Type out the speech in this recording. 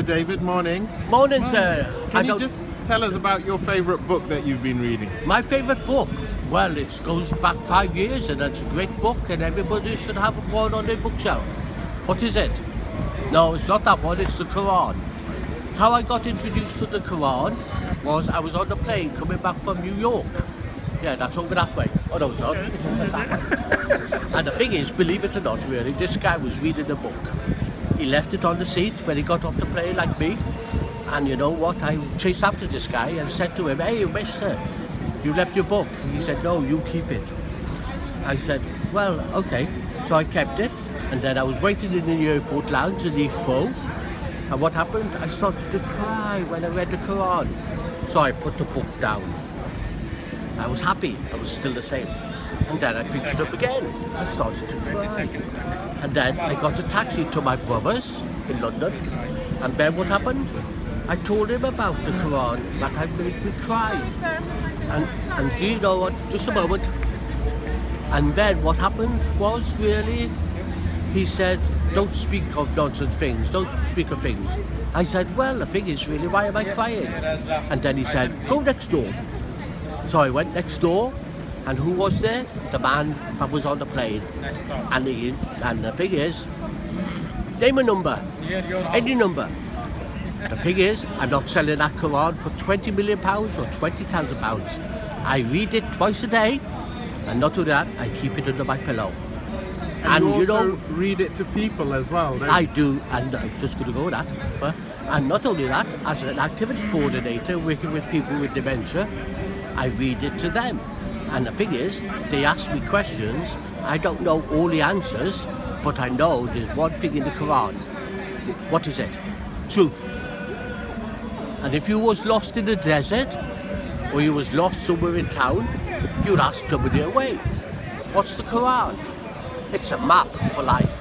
Dr. David, morning. Morning, sir. Can you just tell us about your favourite book that you've been reading? My favourite book? Well, it goes back 5 years and it's a great book and everybody should have one on their bookshelf. What is it? No, it's not that one, it's the Quran. How I got introduced to the Quran was I was on the plane coming back from New York. Yeah, that's over that way. Oh no, it's not. It's over that way. And the thing is, believe it or not, really, this guy was reading a book. He left it on the seat when he got off the plane like me. And you know what? I chased after this guy and said to him, "Hey, mister, you left your book." He said, "No, you keep it." I said, "Well, okay." So I kept it. And then I was waiting in the airport lounge in Heathrow. And what happened? I started to cry when I read the Quran. So I put the book down. I was happy. I was still the same. And then I picked it up again. I started to cry. And then I got a taxi to my brother's in London. And then what happened? I told him about the Quran, that had made me cry. And do you know what? Just a moment. And then what happened was really, he said, "Don't speak of nonsense things, don't speak of things." I said, "Well, the thing is really, why am I crying?" And then he said, "Go next door." So I went next door, and who was there? The man that was on the plane. And the thing is, name a number, any number. The thing is, I'm not selling that Quran for £20 million or £20,000. I read it twice a day, and not only that, I keep it under my pillow. And you also read it to people as well, don't you? I do, and I'm just going to go with that. And not only that, as an activity coordinator working with people with dementia, I read it to them. And the thing is, they ask me questions, I don't know all the answers, but I know there's one thing in the Quran. What is it? Truth. And if you was lost in the desert, or you was lost somewhere in town, you'd ask somebody away. What's the Quran? It's a map for life.